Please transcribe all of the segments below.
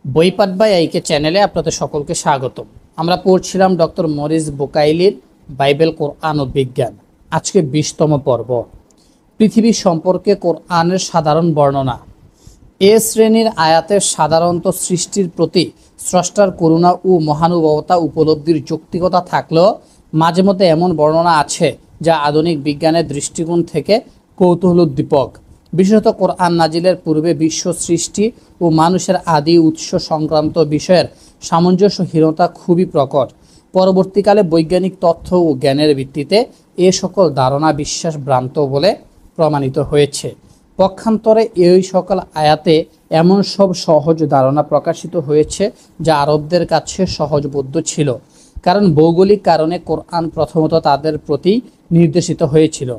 বইপাঠ by আইকে চ্যানেলে আপনাদের সকলকে স্বাগত। আমরা পড়ছিলাম ডক্টর মরিস বুকাইলির বাইবেল, কোরআন ও বিজ্ঞান। আজকে 20তম পর্ব, পৃথিবী সম্পর্কে কোরআনের সাধারণ বর্ণনা। এ শ্রেণীর আয়াতের সাধারণত সৃষ্টির প্রতি স্রষ্টার করুণা ও মহানুভবতা উপলব্ধির যৌক্তিকতা থাকলেও মাঝে মধ্যে এমন বর্ণনা আছে যা আধুনিক বিজ্ঞানের দৃষ্টিকোণ থেকে কৌতূহলোদ্দীপক। বিশেষত কোরআন নাজিলের পূর্বে বিশ্ব সৃষ্টি ও মানুষের আদি উৎস সংক্রান্ত বিষয়ের সামঞ্জস্যহীনতা খুবই প্রকট। পরবর্তীকালে বৈজ্ঞানিক তথ্য ও জ্ঞানের ভিত্তিতে এ সকল ধারণা বিশ্বাস ভ্রান্ত বলে প্রমাণিত হয়েছে। পক্ষান্তরে এই সকল আয়াতে এমন সব সহজ ধারণা প্রকাশিত হয়েছে যা আরবদের কাছে সহজবোধ্য ছিল, কারণ ভৌগোলিক কারণে কোরআন প্রথমত তাদের প্রতি নির্দেশিত হয়েছিল।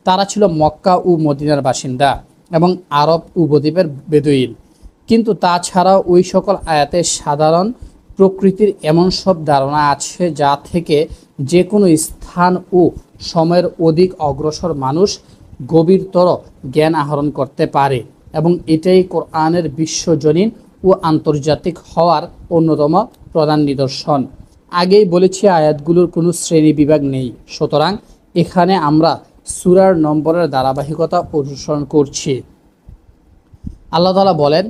তারা ছিল মক্কা ও মদিনার বাসিন্দা এবং আরব উপদ্বীপের বেদুইন। কিন্তু তাছাড়াও ওই সকল আয়াতে সাধারণ প্রকৃতির এমন সব ধারণা আছে যা থেকে যে কোনো স্থান ও সময়ের অধিক অগ্রসর মানুষ গভীরতর জ্ঞান আহরণ করতে পারে, এবং এটাই কোরআনের বিশ্বজনীন ও আন্তর্জাতিক হওয়ার অন্যতম প্রধান নিদর্শন। আগেই বলেছি আয়াতগুলোর কোনো শ্রেণী বিভাগ নেই, সুতরাং এখানে আমরা সূরার নম্বরের ধারাবাহিকতা অনুসরণ করছি। আল্লাহ তাআলা বলেন,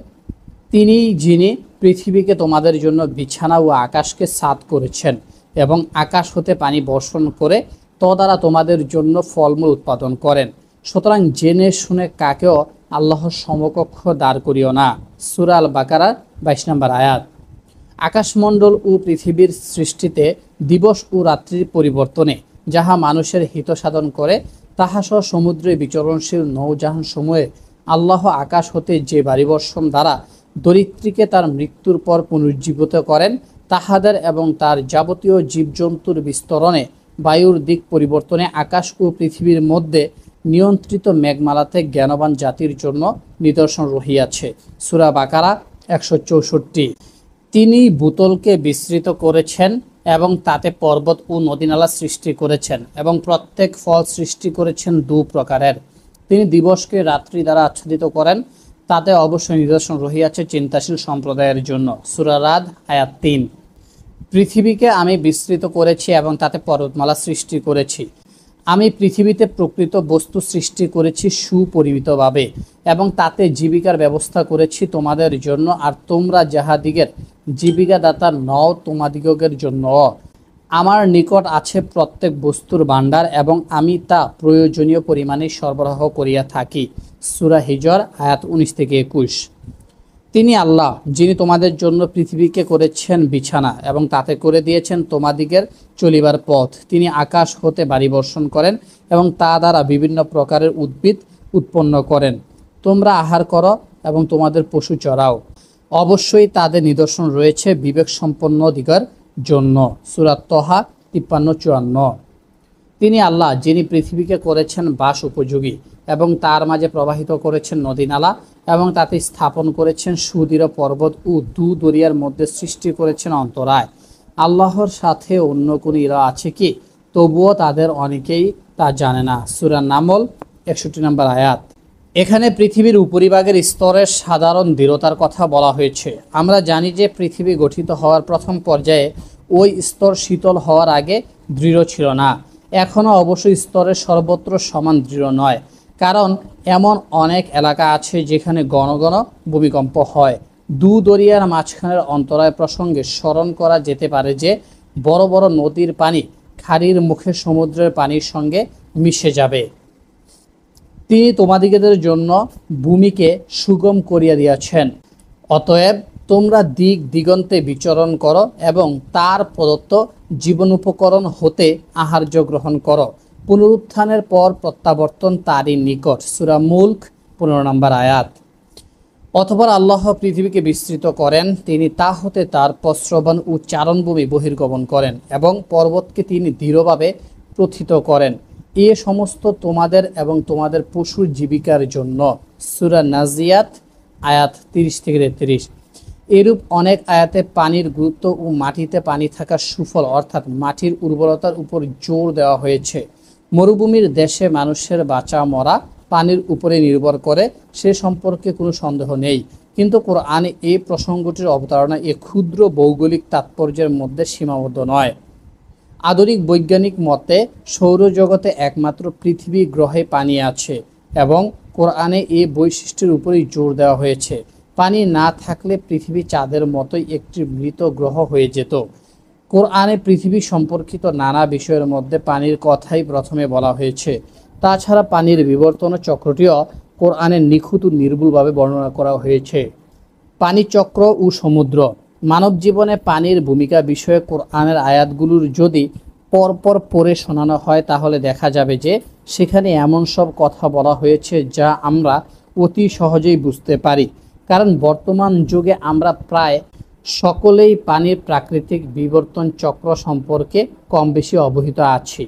তিনি যিনি পৃথিবীকে তোমাদের জন্য বিছানা ও আকাশকে ছাদ করেছেন এবং আকাশ হতে পানি বর্ষণ করে তদ্বারা তোমাদের জন্য ফলমূল উৎপাদন করেন, সুতরাং জেনে শুনে কাকেও আল্লাহর সমকক্ষ দাঁড় করিও না। সূরা আল বাকারা 22 নম্বর আয়াত। আকাশমণ্ডল ও পৃথিবীর সৃষ্টিতে, দিবস ও রাত্রির পরিবর্তনে, যাহা মানুষের হিত সাধন করে, তাহা সহ সমুদ্রে বিচরণশীল নৌজাহান সমূহে আল্লাহ আকাশ হতে যে বারিবর্ষণ দ্বারা দরিদ্রীকে তার মৃত্যুর পর পুনরুজ্জীবিত করেন, তাহাদের এবং তার যাবতীয় জীবজন্তুর বিস্তরণে, বায়ুর দিক পরিবর্তনে, আকাশ ও পৃথিবীর মধ্যে নিয়ন্ত্রিত মেঘমালাতে জ্ঞানবান জাতির জন্য নিদর্শন রহিয়াছে। সূরা বাকারা 164। তিনি ভূতলকে বিস্তৃত করেছেন এবং তাতে পর্বত ও নদীনালা সৃষ্টি করেছেন এবং প্রত্যেক ফল সৃষ্টি করেছেন দু প্রকারের। তিনি দিবসকে রাত্রি দ্বারা আচ্ছাদিত করেন, তাতে অবশ্যই নিদর্শন রহিয়াছে চিন্তাশীল সম্প্রদায়ের জন্য। সূরা রাদ আয়াত 3। পৃথিবীকে আমি বিস্তৃত করেছি এবং তাতে পর্বতমালা সৃষ্টি করেছি। আমি পৃথিবীতে প্রকৃত বস্তু সৃষ্টি করেছি সুপরিমিতভাবে এবং তাতে জীবিকার ব্যবস্থা করেছি তোমাদের জন্য, আর তোমরা যাহাদিগের জীবিকাদাতা নও তোমাদিগের জন্য। আমার নিকট আছে প্রত্যেক বস্তুর ভাণ্ডার এবং আমি তা প্রয়োজনীয় পরিমাণে সরবরাহ করিয়া থাকি। সূরা হিজর আয়াত 19 থেকে 21। তিনি আল্লাহ যিনি তোমাদের জন্য পৃথিবীকে করেছেন বিছানা এবং তাতে করে দিয়েছেন তোমাদিগের চলিবার পথ। তিনি আকাশ হতে বাড়ি বর্ষণ করেন এবং তা দ্বারা বিভিন্ন প্রকারের উদ্ভিদ উৎপন্ন করেন। তোমরা আহার করো এবং তোমাদের পশু চরাও। অবশ্যই তাদের নিদর্শন রয়েছে বিবেক সম্পন্ন দিগের জন্য। সূরা তহা 53-54। তিনি আল্লাহ যিনি পৃথিবীকে করেছেন বাস উপযোগী এবং তার মাঝে প্রবাহিত করেছেন নদীনালা এবং তাতে স্থাপন করেছেন সুদৃঢ় পর্বত ও দু দরিয়ার মধ্যে সৃষ্টি করেছেন অন্তরায়। আল্লাহর সাথে অন্য কোনো ইলা আছে কি? তবুও তাদের অনেকেই তা জানে না। সূরা নামল 61 নম্বর আয়াত। এখানে পৃথিবীর উপরিভাগের স্তরের সাধারণ দৃঢ়তার কথা বলা হয়েছে। আমরা জানি যে পৃথিবী গঠিত হওয়ার প্রথম পর্যায়ে ওই স্তর শীতল হওয়ার আগে দৃঢ় ছিল না। এখনও অবশ্যই স্তরের সর্বত্র সমান দৃঢ় নয়, কারণ এমন অনেক এলাকা আছে যেখানে ঘন ঘন ভূমিকম্প হয়। দু দরিয়ার মাঝখানের অন্তরায় প্রসঙ্গে স্মরণ করা যেতে পারে যে বড় বড় নদীর পানি খাড়ির মুখে সমুদ্রের পানির সঙ্গে মিশে যাবে। তিনি তোমাদিগদের জন্য ভূমিকে সুগম করিয়া দিয়াছেন, অতএব তোমরা দিক দিগন্তে বিচরণ করো এবং তার প্রদত্ত জীবন উপকরণ হতে আহার্য গ্রহণ করো। পুনরুত্থানের পর প্রত্যাবর্তন তারই নিকট। সূরা মুলক 15 নম্বর আয়াত। অতঃপর আল্লাহ পৃথিবীকে বিস্তৃত করেন, তিনি তা হতে তার প্রস্রবণ ও চারণভূমি বহির্গমন করেন এবং পর্বতকে তিনি দৃঢ়ভাবে প্রথিত করেন। এ সমস্ত তোমাদের এবং তোমাদের পশুর জীবিকার জন্য। সূরা নাজিয়াত আয়াত 30 থেকে 33। এরূপ অনেক আয়াতে পানির গুরুত্ব ও মাটিতে পানি থাকার সুফল অর্থাৎ মাটির উর্বরতার উপর জোর দেওয়া হয়েছে। মরুভূমির দেশে মানুষের বাঁচা মরা পানির উপরে নির্ভর করে, সে সম্পর্কে কোনো সন্দেহ নেই, কিন্তু কোরআনে এই প্রসঙ্গটির অবতারণা এই ক্ষুদ্র ভৌগোলিক তাৎপর্যের মধ্যে সীমাবদ্ধ নয়। আধুনিক বৈজ্ঞানিক মতে সৌরজগতে একমাত্র পৃথিবী গ্রহে পানি আছে এবং কোরআনে এই বৈশিষ্ট্যের উপরেই জোর দেওয়া হয়েছে। পানি না থাকলে পৃথিবী চাঁদের মতোই একটি মৃত গ্রহ হয়ে যেত। কোরআনে পৃথিবী সম্পর্কিত নানা বিষয়ের মধ্যে পানির কথাই প্রথমে বলা হয়েছে। তাছাড়া পানির বিবর্তন চক্রটিও কোরআনে নিখুঁত ও নির্ভুলভাবে বর্ণনা করা হয়েছে। পানিচক্র ও সমুদ্র। মানব জীবনে পানির ভূমিকা বিষয়ে কোরআনের আয়াতগুলোর যদি পরপর পড়ে শোনানো হয় তাহলে দেখা যাবে যে সেখানে এমন সব কথা বলা হয়েছে যা আমরা অতি সহজেই বুঝতে পারি, কারণ বর্তমান যুগে আমরা প্রায় সকলেই পানির প্রাকৃতিক বিবর্তন চক্র সম্পর্কে কম বেশি অবহিত আছি।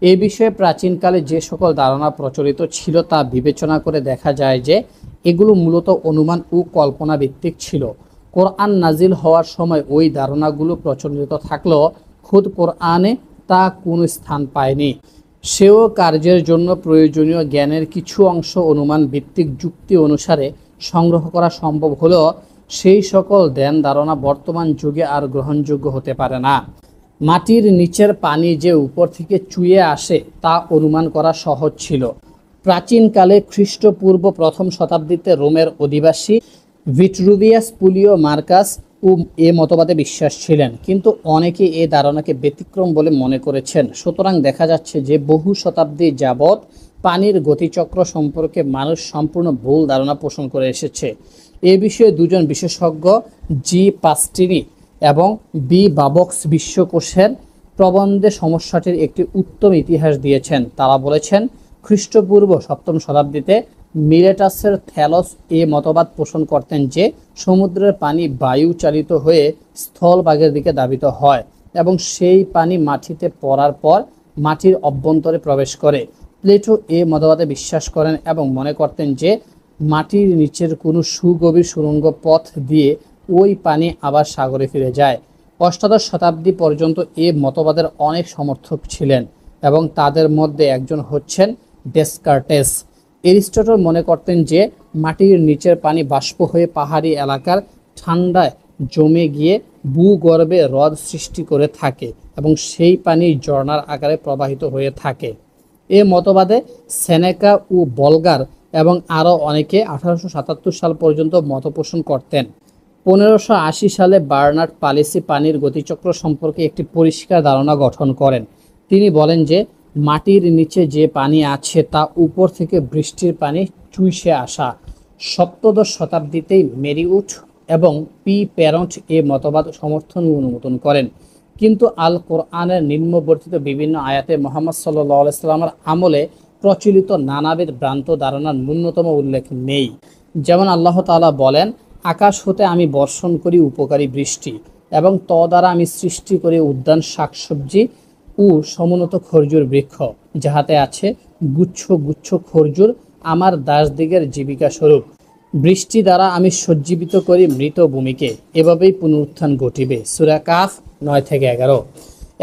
এ বিষয়ে প্রাচীনকালে যে সকল ধারণা প্রচলিত ছিল তা বিবেচনা করে দেখা যায় যে এগুলো মূলত অনুমান ও কল্পনা ভিত্তিক ছিল। কোরআন নাজিল হওয়ার সময় ওই ধারণাগুলো প্রচলিত থাকলেও খুদ কোরআনে তা কোনো স্থান পায়নি। সেও কার্যের জন্য প্রয়োজনীয় জ্ঞানের কিছু অংশ অনুমান ভিত্তিক যুক্তি অনুসারে সংগ্রহ করা সম্ভব হলেও সেই সকল ধ্যান ধারণা বর্তমান যুগে আর গ্রহণযোগ্য হতে পারে না। মাটির নিচের পানি যে উপর থেকে চুইয়ে আসে তা অনুমান করা সহজ ছিল। প্রাচীনকালে খ্রিস্টপূর্ব প্রথম শতাব্দীতে রোমের অধিবাসী ভিট্রুভিয়াস পুলিও মার্কাস ও এ মতবাদে বিশ্বাস ছিলেন, কিন্তু অনেকে এ ধারণাকে ব্যতিক্রম বলে মনে করেছেন। সুতরাং দেখা যাচ্ছে যে বহু শতাব্দী যাবৎ পানির গতিচক্র সম্পর্কে মানুষ সম্পূর্ণ ভুল ধারণা পোষণ করে এসেছে। এ বিষয়ে দুজন বিশেষজ্ঞ জি পাস্টিনি এবং বি বাবক্স বিশ্বকোষের প্রবন্ধে সমস্যাটির একটি উত্তম ইতিহাস দিয়েছেন। তারা বলেছেন, খ্রিস্টপূর্ব সপ্তম শতাব্দীতে মিলেটাসের থ্যালস এ মতবাদ পোষণ করতেন যে সমুদ্রের পানি বায়ু চালিত হয়ে স্থলভাগের দিকে ধাবিত হয় এবং সেই পানি মাটিতে পড়ার পর মাটির অভ্যন্তরে প্রবেশ করে। প্লেটো এ মতবাদে বিশ্বাস করেন এবং মনে করতেন যে মাটির নিচের কোনো সুগভীর সুড়ঙ্গ পথ দিয়ে ওই পানি আবার সাগরে ফিরে যায়। অষ্টাদশ শতাব্দী পর্যন্ত এ মতবাদের অনেক সমর্থক ছিলেন এবং তাদের মধ্যে একজন হচ্ছেন ডেসকার্টেস। এরিস্টটল মনে করতেন যে মাটির নিচের পানি বাষ্প হয়ে পাহাড়ি এলাকার ঠান্ডায় জমে গিয়ে ভূগর্ভে হ্রদ সৃষ্টি করে থাকে এবং সেই পানি ঝর্ণার আকারে প্রবাহিত হয়ে থাকে। এ মতবাদে সেনেকা ও বলগার এবং আরও অনেকে 1877 সাল পর্যন্ত মত পোষণ করতেন। 1580 সালে বার্নার্ড পালেসি পানির গতিচক্র সম্পর্কে একটি পরিষ্কার ধারণা গঠন করেন। তিনি বলেন যে মাটির নিচে যে পানি আছে তা উপর থেকে বৃষ্টির পানি চুইসে আসা। সপ্তদশ শতাব্দীতেই মেরিউট এবং পি প্যারন্ট এ মতবাদ সমর্থন ও অনুমোদন করেন, কিন্তু আল কোরআনের নিম্নবর্তিত বিভিন্ন আয়াতে মুহাম্মদ সাল্লাল্লাহু আলাইহি সাল্লামের আমলে প্রচলিত নানাবিধ ভ্রান্ত ধারণার ন্যূনতম উল্লেখ নেই। যেমন আল্লাহ তাআলা বলেন, আকাশ হতে আমি বর্ষণ করি উপকারী বৃষ্টি এবং দ্বারা আমি সৃষ্টি করি উদ্যান শাকসবজি ও সমুন্নত খরজুর বৃক্ষ, যাহাতে আছে গুচ্ছ গুচ্ছ খরজুর আমার দাসদিগের জীবিকা স্বরূপ। বৃষ্টি দ্বারা আমি সজ্জীবিত করি মৃত ভূমিকে, এভাবেই পুনরুত্থান ঘটিবে। সূরা কাফ 9-11।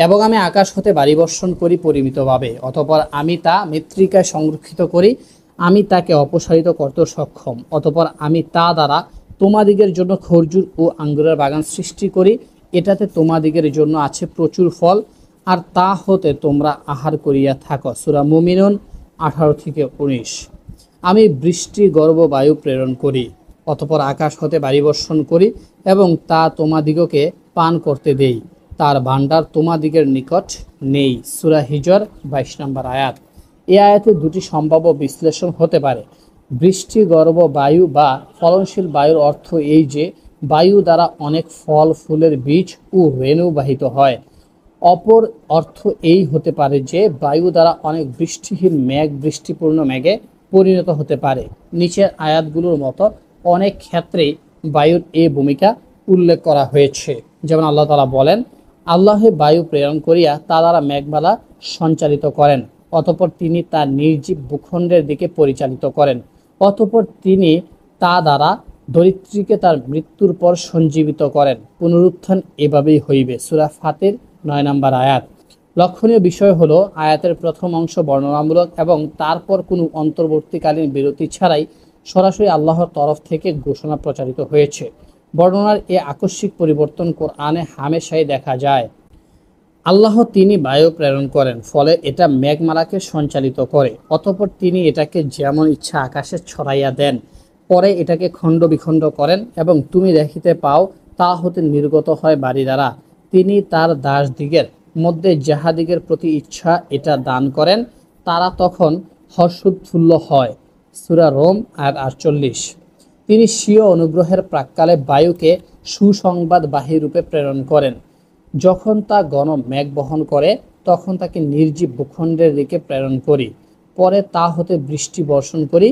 এবং আমি আকাশ হতে বাড়ি বর্ষণ করি পরিমিতভাবে, অতঃপর আমি তা মৃত্তিকায় সংরক্ষিত করি, আমি তাকে অপসারিত করতে সক্ষম। অতঃপর আমি তা দ্বারা তোমাদিগের জন্য খরজুর ও আঙ্গুরের বাগান সৃষ্টি করি, এটাতে তোমাদিগের জন্য আছে প্রচুর ফল, আর তা হতে তোমরা আহার করিয়া থাকো। সূরা মুমিনুন 18-19। আমি বৃষ্টি গর্ভ বায়ু প্রেরণ করি, অতঃপর আকাশ হতে বাড়ি বর্ষণ করি এবং তা তোমাদিগকে পান করতে দেই, তার ভাণ্ডার তোমাদিগের নিকট নেই। সূরা হিজর 22 নম্বর আয়াত। এই আয়াতে দুটি সম্ভাব্য বিশ্লেষণ হতে পারে। বৃষ্টি গর্ভ বায়ু বা ফলনশীল বায়ুর অর্থ এই যে বায়ু দ্বারা অনেক ফল ফুলের বীজ ও রেণু বাহিত হয়। অপর অর্থ এই হতে পারে যে বায়ু দ্বারা অনেক বৃষ্টিহীন মেঘ বৃষ্টিপূর্ণ মেঘে পরিণত হতে পারে। নিচের আয়াতগুলোর মতো অনেক ক্ষেত্রেই বায়ুর এই ভূমিকা উল্লেখ করা হয়েছে। যেমন আল্লাহ তাআলা বলেন, আল্লাহে বায়ু প্রেরণ করিয়া তা দ্বারা মেঘমালা সঞ্চালিত করেন, অতঃপর তিনি তার নির্জীব ভূখণ্ডের দিকে পরিচালিত করেন, অতঃপর তিনি তা দ্বারা ধরিত্রীকে তার মৃত্যুর পর সঞ্জীবিত করেন। পুনরুত্থান এভাবেই হইবে। সূরা ফাতির 9 নম্বর আয়াত। লক্ষণীয় বিষয় হলো আয়াতের প্রথম অংশ বর্ণনামূলক এবং তারপর কোনো অন্তর্বর্তীকালীন বিরতি ছাড়াই সরাসরি আল্লাহর তরফ থেকে ঘোষণা প্রচারিত হয়েছে। বর্ণনার এ আকস্মিক পরিবর্তন কোরআনে হামেশাই দেখা যায়। আল্লাহ তিনি বায়ু প্রেরণ করেন, ফলে এটা মেঘমালাকে সঞ্চালিত করে। অতঃপর তিনি এটাকে যেমন ইচ্ছা আকাশে ছড়াইয়া দেন। পরে এটাকে খণ্ড বিখণ্ড করেন এবং তুমি দেখিতে পাও তা হতে নির্গত হয় বাড়ি দ্বারা। তিনি তার দাসদিগের মধ্যে যাহাদিগের প্রতি ইচ্ছা এটা দান করেন, তারা তখন হর্ষোৎফুল্ল হয়। সূরা রোম আয়াত 48। তিনি স্বীয় অনুগ্রহের প্রাক্কালে বায়ুকে সুসংবাদবাহী রূপে প্রেরণ করেন। যখন তা ঘন মেঘ বহন করে, তখন তাকে নির্জীব ভূখণ্ডের দিকে প্রেরণ করি। পরে তা হতে বৃষ্টি বর্ষণ করি।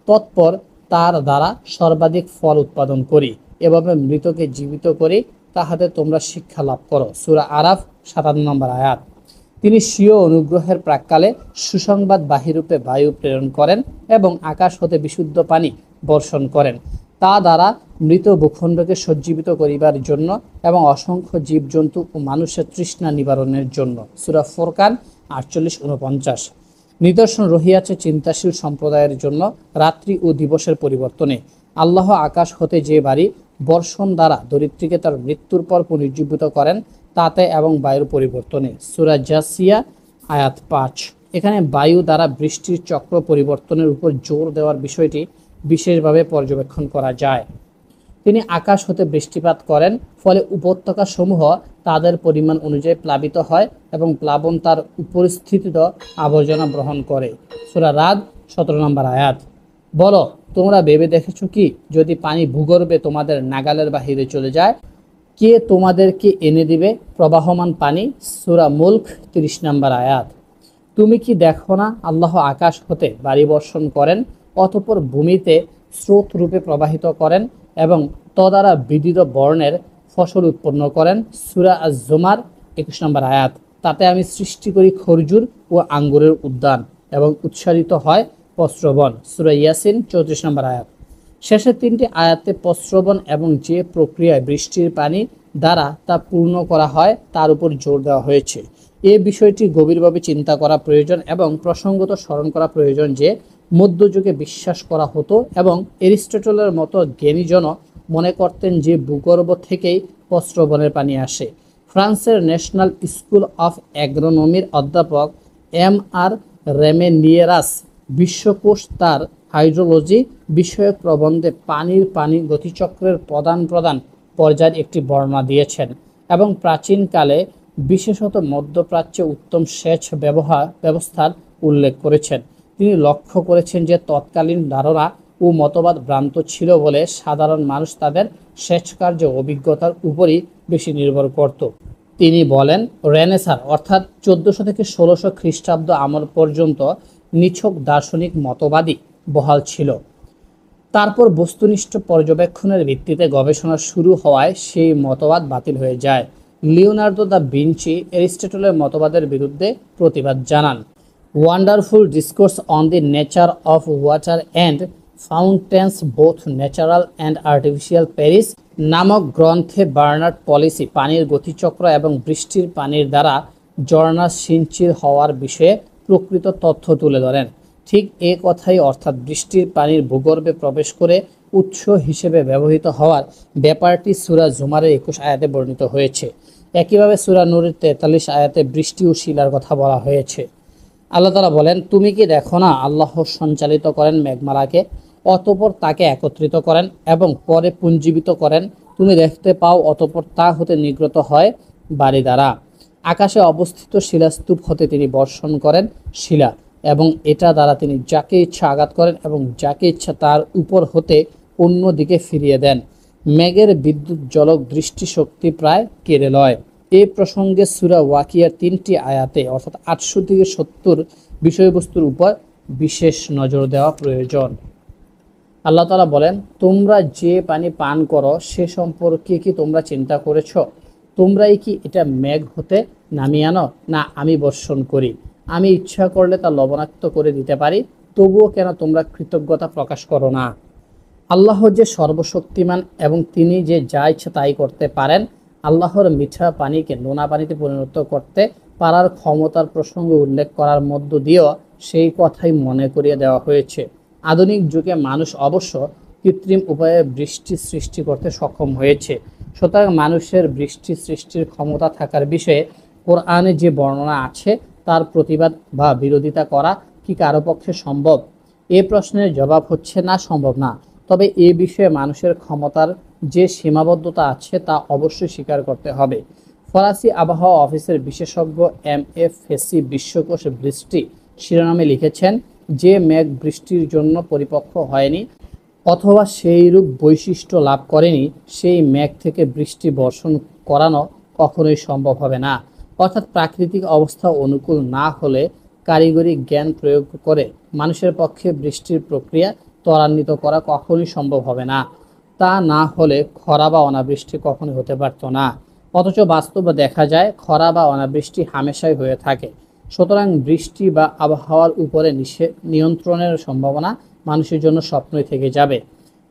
তৎপর তার দ্বারা সর্বাধিক ফল উৎপাদন করি। এভাবে মৃতকে জীবিত করি, তাহাতে তোমরা শিক্ষা লাভ করো। সূরা আরাফ 57 নম্বর আয়াত। তিনি স্বীয় অনুগ্রহের প্রাক্কালে সুসংবাদবাহী রূপে বায়ু প্রেরণ করেন এবং আকাশ হতে বিশুদ্ধ পানি বর্ষণ করেন, তা দ্বারা মৃত ভূখণ্ডকে সজ্জীবিত করিবার জন্য এবং অসংখ্য জীবজন্তু ও মানুষের তৃষ্ণা নিবারণের জন্য। সূরা ফুরকান 48-49। নিদর্শন রহিয়াছে চিন্তাশীল সম্প্রদায়ের জন্য রাত্রি ও দিবসের পরিবর্তনে। আল্লাহ আকাশ হতে যে বাড়ি বর্ষণ দ্বারা দরিদ্রীকে তার মৃত্যুর পর পুনর্জীবিত করেন, তাতে এবং বায়ুর পরিবর্তনে। সূরা জাসিয়া আয়াত 5। এখানে বায়ু দ্বারা বৃষ্টির চক্র পরিবর্তনের উপর জোর দেওয়ার বিষয়টি বিশেষভাবে পর্যবেক্ষণ করা যায়। তিনি আকাশ হতে বৃষ্টিপাত করেন, ফলে উপত্যকা সমূহ তাদের পরিমাণ অনুযায়ী প্লাবিত হয় এবং প্লাবন তার উপস্থিত আবর্জনা গ্রহণ করে। সূরা রাদ 17 নম্বর আয়াত। বলো, তোমরা ভেবে দেখেছো কি, যদি পানি ভূগর্ভে তোমাদের নাগালের বাহিরে চলে যায়, কে তোমাদেরকে এনে দিবে প্রবাহমান পানি? সূরা মুলক 30 নম্বর আয়াত। তুমি কি দেখো না, আল্লাহ আকাশ হতে বাড়ি বর্ষণ করেন, অতঃপর ভূমিতে স্রোত রূপে প্রবাহিত করেন এবং তদ্বারা বিবিধ বর্ণের ফসল উৎপন্ন করেন। সূরা আজ-জুমার 21 নম্বর আয়াত। তাতে আমি সৃষ্টি করি খরজুর ও আঙ্গুরের উদ্যান এবং উৎসারিত হয় পস্রবন। সূরা ইয়াসিন 34 নম্বর আয়াত। শেষের 3টি আয়াতে পস্রবন এবং যে প্রক্রিয়ায় বৃষ্টির পানি দ্বারা তা পূর্ণ করা হয় তার উপর জোর দেওয়া হয়েছে। এই বিষয়টি গভীরভাবে চিন্তা করা প্রয়োজন এবং প্রসঙ্গত স্মরণ করা প্রয়োজন যে মধ্যযুগে বিশ্বাস করা হতো এবং এরিস্টটলের মতো জ্ঞানীজন মনে করতেন যে ভূগর্ভ থেকেই পস্রবনের পানি আসে। ফ্রান্সের ন্যাশনাল স্কুল অফ অ্যাগ্রোনমির অধ্যাপক M.R. রেমেনিয়েরাস বিশ্বকোষ তার হাইড্রোলজি বিষয়ক প্রবন্ধে পানি গতিচক্রের প্রধান পর্যায়ের একটি বর্ণনা দিয়েছেন এবং প্রাচীনকালে বিশেষত মধ্যপ্রাচ্যে উত্তম সেচ ব্যবস্থার উল্লেখ করেছেন। তিনি লক্ষ্য করেছেন যে তৎকালীন ধারণা ও মতবাদ ভ্রান্ত ছিল বলে সাধারণ মানুষ তাদের সেচ কার্য অভিজ্ঞতার উপরই বেশি নির্ভর করত। তিনি বলেন, রেনেসাঁ অর্থাৎ 1400 থেকে 1600 খ্রিস্টাব্দ আমল পর্যন্ত নিছক দার্শনিক মতবাদই বহাল ছিল। তারপর বস্তুনিষ্ঠ পর্যবেক্ষণের ভিত্তিতে গবেষণা শুরু হওয়ায় সেই মতবাদ বাতিল হয়ে যায়। লিওনার্দো দা ভিঞ্চি এরিস্টটলের মতবাদের বিরুদ্ধে প্রতিবাদ জানান। Wonderful discourse on the nature of water and fountains both natural and artificial Paris নামক গ্রন্থে বার্নার্ড পলিসি পানির গতিচক্র এবং বৃষ্টির পানির দ্বারা ঝর্ণা সিঞ্চিত হওয়ার বিষয়ে প্রকৃত তথ্য তুলে ধরেন। ঠিক এ কথাই, অর্থাৎ বৃষ্টির পানির ভূগর্ভে প্রবেশ করে উৎস হিসেবে ব্যবহৃত হওয়ার ব্যাপারটি সূরা জুমারের 21 আয়াতে বর্ণিত হয়েছে। একইভাবে সূরা নূরের 43 আয়াতে বৃষ্টি ও শিলার কথা বলা হয়েছে। আল্লাহ তাআলা বলেন, তুমি কি দেখো না, আল্লাহ সঞ্চালিত করেন মেঘমালাকে, অতঃপর তাকে একত্রিত করেন এবং পরে পুঞ্জীবিত করেন। তুমি দেখতে পাও, অতঃপর তা হতে নির্গত হয় বাড়ি দ্বারা। আকাশে অবস্থিত শিলাস্তূপ হতে তিনি বর্ষণ করেন শিলা এবং এটা দ্বারা তিনি যাকে ইচ্ছা আঘাত করেন এবং যাকে ইচ্ছা তার উপর হতে অন্য দিকে ফিরিয়ে দেন। মেঘের বিদ্যুৎ জলক দৃষ্টিশক্তি প্রায় কেড়ে লয়। এই প্রসঙ্গে সূরা ওয়াকিয়ার 3টি আয়াতে অর্থাৎ 800 থেকে 70 বিষয়বস্তুর উপর বিশেষ নজর দেওয়া প্রয়োজন। আল্লাহ তাআলা বলেন, তোমরা যে পানি পান করো সে সম্পর্কে কি তোমরা চিন্তা করেছ? তোমরাই কি এটা মেঘ হতে নামিয়ে আনো, না আমি বর্ষণ করি? আমি ইচ্ছা করলে তা লবণাক্ত করে দিতে পারি, তবুও কেন তোমরা কৃতজ্ঞতা প্রকাশ করো না? আল্লাহ যে সর্বশক্তিমান এবং তিনি যে যা ইচ্ছা তাই করতে পারেন। আল্লাহর মিঠা পানিকে নোনা পানিতে পরিণত করতে পারার ক্ষমতার প্রসঙ্গে উল্লেখ করার মধ্য দিয়েও সেই কথাই মনে করিয়ে দেওয়া হয়েছে। আধুনিক যুগে মানুষ অবশ্য কৃত্রিম উপায়ে বৃষ্টি সৃষ্টি করতে সক্ষম হয়েছে। সুতরাং মানুষের বৃষ্টি সৃষ্টির ক্ষমতা থাকার বিষয়ে কোরআনে যে বর্ণনা আছে তার প্রতিবাদ বা বিরোধিতা করা কি কারো পক্ষে সম্ভব? এ প্রশ্নের জবাব হচ্ছে না, সম্ভব না। তবে এ বিষয়ে মানুষের ক্ষমতার যে সীমাবদ্ধতা আছে তা অবশ্যই স্বীকার করতে হবে। ফরাসি আবহাওয়া অফিসের বিশেষজ্ঞ এম.এ. ফেসি বিশ্বকোষ বৃষ্টি শিরোনামে লিখেছেন, যে মেঘ বৃষ্টির জন্য পরিপক্ক হয়নি অথবা সেইরূপ বৈশিষ্ট্য লাভ করেনি, সেই মেঘ থেকে বৃষ্টি বর্ষণ করানো কখনোই সম্ভব হবে না। অর্থাৎ প্রাকৃতিক অবস্থা অনুকূল না হলে কারিগরি জ্ঞান প্রয়োগ করে মানুষের পক্ষে বৃষ্টির প্রক্রিয়া ত্বরান্বিত করা কখনোই সম্ভব হবে না। তা না হলে খরা বা অনাবৃষ্টি কখনোই হতে পারত না। অথচ বাস্তবে দেখা যায় খরা বা অনাবৃষ্টি হামেশাই হয়ে থাকে। সুতরাং বৃষ্টি বা আবহাওয়ার উপরে নিয়ন্ত্রণের সম্ভাবনা মানুষের জন্য স্বপ্নই থেকে যাবে।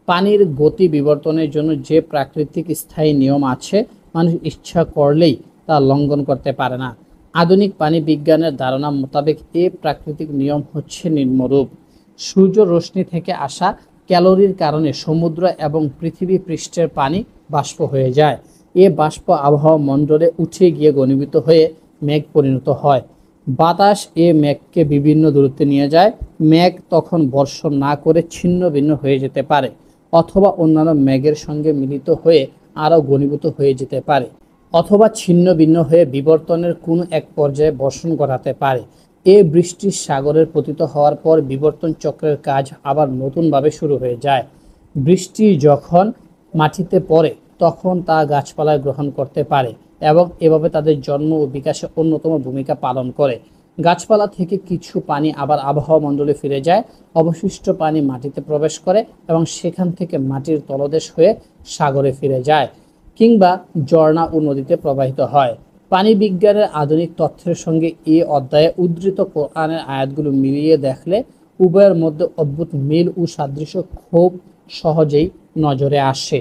পানির গতি বিবর্তনের জন্য যে প্রাকৃতিক স্থায়ী নিয়ম আছে, মানুষ ইচ্ছা করলেই তা লঙ্ঘন করতে পারে না। আধুনিক পানি বিজ্ঞানের ধারণা মোতাবেক এ প্রাকৃতিক নিয়ম হচ্ছে নিম্নরূপ। সূর্য রশ্মি থেকে আসা ক্যালোরির কারণে সমুদ্র এবং পৃথিবী পৃষ্ঠের পানি বাষ্প হয়ে যায়। এ বাষ্প আবহাওয়া মণ্ডলে উঠে গিয়ে ঘনীভূত হয়ে মেঘ পরিণত হয়। বাতাস এ মেঘকে বিভিন্ন দূরত্বে নিয়ে যায়। মেঘ তখন বর্ষণ না করে ছিন্ন ভিন্ন হয়ে যেতে পারে অথবা অন্যান্য মেঘের সঙ্গে মিলিত হয়ে আরও ঘনীভূত হয়ে যেতে পারে অথবা ছিন্ন ভিন্ন হয়ে বিবর্তনের কোনো এক পর্যায়ে বর্ষণ ঘটাতে পারে। এ বৃষ্টির সাগরের পতিত হওয়ার পর বিবর্তন চক্রের কাজ আবার নতুনভাবে শুরু হয়ে যায়। বৃষ্টি যখন মাটিতে পড়ে তখন তা গাছপালায় গ্রহণ করতে পারে এবং এভাবে তাদের জন্ম ও বিকাশে অন্যতম ভূমিকা পালন করে। গাছপালা থেকে কিছু পানি আবার আবহাওয়া মণ্ডলে ফিরে যায়, অবশিষ্ট পানি মাটিতে প্রবেশ করে এবং সেখান থেকে মাটির তলদেশ হয়ে সাগরে ফিরে যায় কিংবা ঝর্ণা ও নদীতে প্রবাহিত হয়। পানি বিজ্ঞানের আধুনিক তথ্যের সঙ্গে এই অধ্যায়ে উদ্ধৃত কোরআনের আয়াতগুলো মিলিয়ে দেখলে উভয়ের মধ্যে অদ্ভুত মিল ও সাদৃশ্য খুব সহজেই নজরে আসে।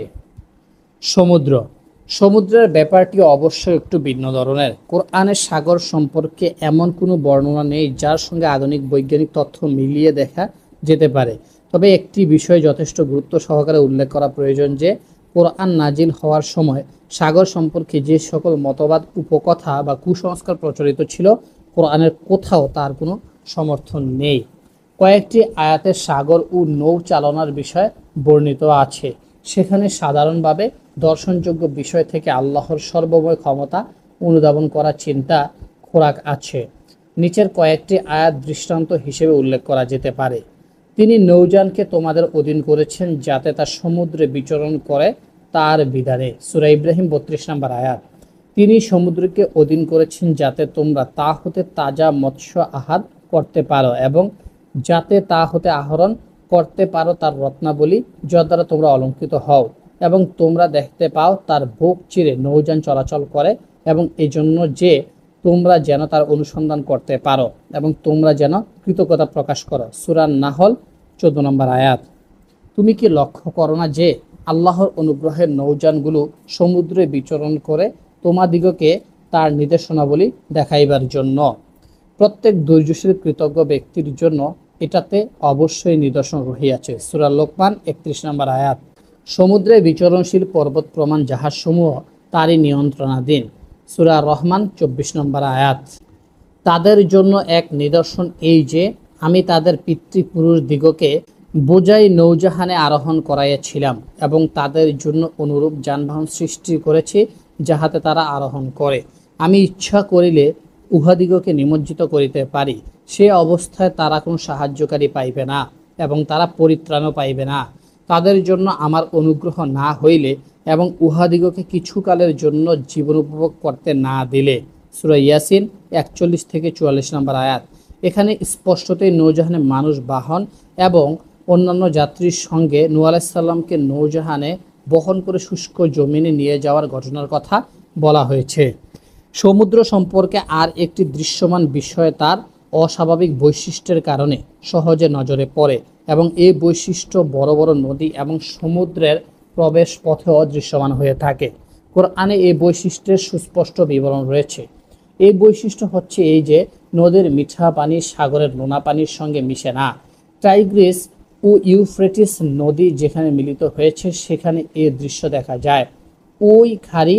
সমুদ্রের ব্যাপারটি অবশ্যই একটু ভিন্ন ধরনের। কোরআনের সাগর সম্পর্কে এমন কোনো বর্ণনা নেই যার সঙ্গে আধুনিক বৈজ্ঞানিক তথ্য মিলিয়ে দেখা যেতে পারে। তবে একটি বিষয় যথেষ্ট গুরুত্ব সহকারে উল্লেখ করা প্রয়োজন যে কোরআন নাজিল হওয়ার সময় সাগর সম্পর্কে যে সকল মতবাদ, উপকথা বা কুসংস্কার প্রচলিত ছিল, কোরআনের কোথাও তার কোনো সমর্থন নেই। কয়েকটি আয়াতে সাগর ও নৌ চালনার বিষয় বর্ণিত আছে। সেখানে সাধারণভাবে দর্শনযোগ্য বিষয় থেকে আল্লাহর সর্বময় ক্ষমতা অনুধাবন করার চিন্তা খোরাক আছে। নিচের কয়েকটি আয়াত দৃষ্টান্ত হিসেবে উল্লেখ করা যেতে পারে। তিনি নৌযানকে তোমাদের অধীন করেছেন যাতে তা সমুদ্রে বিচরণ করে তার বিধানে। সূরা ইব্রাহিম 32 নম্বর আয়াত। তিনি সমুদ্রকে অধীন করেছেন যাতে তোমরা তা হতে তাজা মৎস্য আহার করতে পারো এবং যাতে তা হতে আহরণ করতে পারো তার রত্নাবলী, যার দ্বারা তোমরা অলঙ্কৃত হও এবং তোমরা দেখতে পাও তার বুক চিরে নৌযান চলাচল করে এবং এজন্য যে তোমরা যেন তার অনুসন্ধান করতে পারো এবং তোমরা যেন কৃতজ্ঞতা প্রকাশ করো। সূরা নাহল 14 নম্বর আয়াত। তুমি কি লক্ষ্য করো না যে আল্লাহর অনুগ্রহের নৌযানগুলো সমুদ্রে বিচরণ করে তোমাদিগকে তার নির্দেশনাবলী দেখাইবার জন্য? প্রত্যেক ধৈর্যশীল কৃতজ্ঞ ব্যক্তির জন্য এটাতে অবশ্যই নিদর্শন রহিয়াছে। সূরা লোকমান 31 নম্বর আয়াত। সমুদ্রে বিচরণশীল পর্বত প্রমাণ জাহাজসমূহ তারই নিয়ন্ত্রণাধীন। সূরা রহমান 24 নম্বর আয়াত। তাদের জন্য এক নিদর্শন এই যে আমি তাদের পিতৃপুরুষ দিগকে বোঝাই নৌজাহানে আরোহণ করাইয়াছিলাম এবং তাদের জন্য অনুরূপ যানবাহন সৃষ্টি করেছি যাহাতে তারা আরোহণ করে। আমি ইচ্ছা করিলে উহাদিগকে নিমজ্জিত করিতে পারি। সে অবস্থায় তারা কোনো সাহায্যকারী পাইবে না এবং তারা পরিত্রাণও পাইবে না তাদের জন্য আমার অনুগ্রহ না হইলে এবং উহাদিগকে কিছুকালের জন্য জীবন উপভোগ করতে না দিলে। সূরা ইয়াসিন 41 থেকে 44 নম্বর আয়াত। এখানে স্পষ্টতই নৌজাহানে মানুষ, বাহন এবং অন্যান্য যাত্রীর সঙ্গে নূহ আলাইহিস সালামকে নৌজাহানে বহন করে শুষ্ক জমিনে নিয়ে যাওয়ার ঘটনার কথা বলা হয়েছে। সমুদ্র সম্পর্কে আর একটি দৃশ্যমান বিষয় তার অস্বাভাবিক বৈশিষ্ট্যের কারণে সহজে নজরে পড়ে এবং এই বৈশিষ্ট্য বড় বড় নদী এবং সমুদ্রের প্রবেশ পথেও দৃশ্যমান হয়ে থাকে। কোরআনে এই বৈশিষ্ট্যের সুস্পষ্ট বিবরণ রয়েছে। এই বৈশিষ্ট্য হচ্ছে এই যে নদীর মিঠা পানি সাগরের নোনা পানির সঙ্গে মিশে না। টাইগ্রিস ও ইউফ্রেটিস নদী যেখানে মিলিত হয়েছে সেখানে এ দৃশ্য দেখা যায়। ওই খাড়ি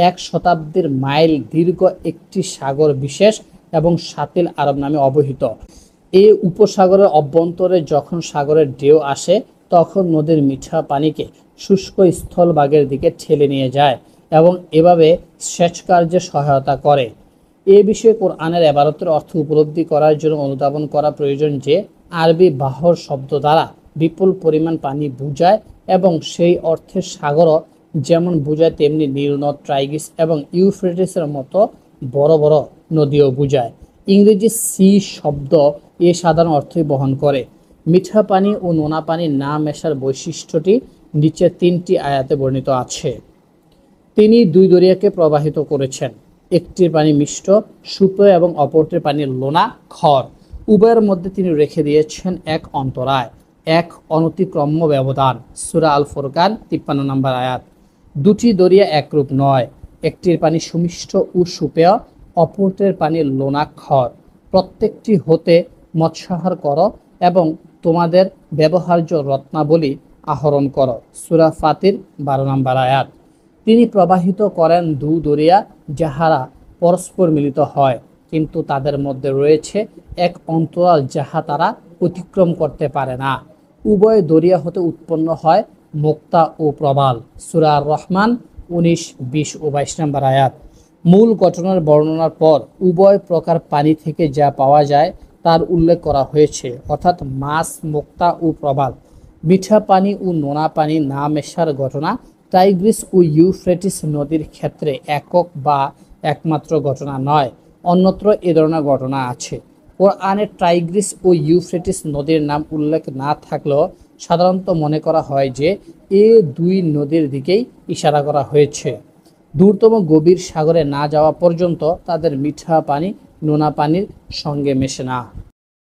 1 শতাব্দীর মাইল দীর্ঘ একটি সাগর বিশেষ এবং সাতিল আরব নামে অবহিত। এ উপসাগরের অভ্যন্তরে যখন সাগরের ঢেউ আসে তখন নদীর মিঠা পানিকে শুষ্ক স্থলভাগের দিকে ঠেলে নিয়ে যায় এবং এভাবে সেচ কার্যে সহায়তা করে। এ বিষয়ে কোরআনের ইবারতের অর্থ উপলব্ধি করার জন্য অনুধাবন করা প্রয়োজন যে আরবি বাহর শব্দ দ্বারা বিপুল পরিমাণ পানি বোঝায় এবং সেই অর্থে সাগরও যেমন বোঝায় তেমনি নীল নদ, টাইগ্রিস এবং ইউফ্রেটিসের মতো বড় বড় নদীও বোঝায়। ইংরেজি সি শব্দ এ সাধারণ অর্থই বহন করে। মিঠা পানি ও নোনা পানি না মেশার বৈশিষ্ট্যটি নিচের 3টি আয়াতে বর্ণিত আছে। তিনি 2 দরিয়াকে প্রবাহিত করেছেন, একটির পানি মিষ্ট সুপেয় এবং অপরটির পানি লোনা খর। উভয়ের মধ্যে তিনি রেখে দিয়েছেন এক অন্তরায়, এক অনতিক্রম্য ব্যবধান। সূরা আল ফুরকান 53 নম্বর আয়াত। 2টি দরিয়া একরূপ নয়, একটির পানি সুমিষ্ট ও সুপেয়, অপরটির পানি লোনা খর। প্রত্যেকটি হতে মৎস্যাহার করো এবং তোমাদের ব্যবহার্য রত্নাবলী আহরণ করো। সূরা ফাতির 12 নম্বর আয়াত। তিনি প্রবাহিত করেন 2 দরিয়া যাহারা পরস্পর মিলিত হয়, কিন্তু তাদের মধ্যে রয়েছে এক অন্তরাল যাহা তারা অতিক্রম করতে পারে না। উভয় দরিয়া হতে উৎপন্ন হয় মুক্তা ও প্রবাল। সূরা আর রহমান 19, 20 ও 22 নম্বর আয়াত। মূল ঘটনার বর্ণনার পর উভয় প্রকার পানি থেকে যা পাওয়া যায় তার উল্লেখ করা হয়েছে, অর্থাৎ মাছ, মুক্তা ও প্রবাল। মিঠা পানি ও নোনা পানি না মেশার ঘটনা টাইগ্রিস ও ইউফ্রেটিস নদীর ক্ষেত্রে একক বা একমাত্র ঘটনা নয়, অন্যত্র এ ধরনের ঘটনা আছে। কোরআনে টাইগ্রিস ও ইউফ্রেটিস নদীর নাম উল্লেখ না থাকলেও সাধারণত মনে করা হয় যে এ 2 নদীর দিকেই ইশারা করা হয়েছে। দূরতম গভীর সাগরে না যাওয়া পর্যন্ত তাদের মিঠা পানি নোনা পানির সঙ্গে মেশে না।